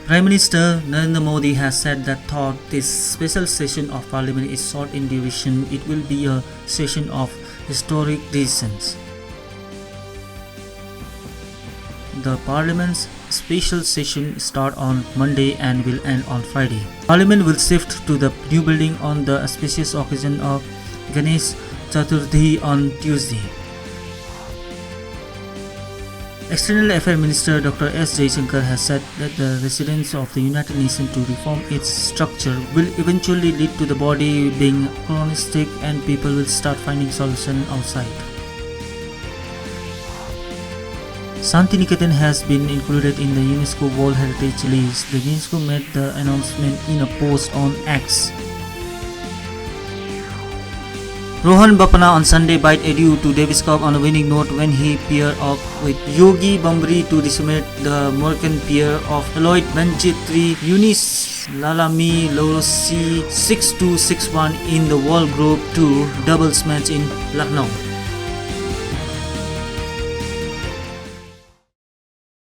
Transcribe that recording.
Prime Minister Narendra Modi has said that though this special session of Parliament is short in duration, it will be a session of historic decisions. The Parliament's special session starts on Monday and will end on Friday. Parliament will shift to the new building on the auspicious occasion of Ganesh Chaturthi on Tuesday. External Affairs Minister Dr. S. Jaishankar has said that the residents of the United Nations to reform its structure will eventually lead to the body being chronistic and people will start finding solutions outside. Shantiniketan has been included in the UNESCO World Heritage List. The UNESCO made the announcement in a post on X. Rohan Bapana on Sunday bid adieu to Davis Cup on a winning note when he paired up with Yogi Bambri to decimate the Moroccan pair of Eloit Benchitri Yunis Lalami Lorosi 6-2, 6-1 in the World Group 2 doubles match in Lucknow.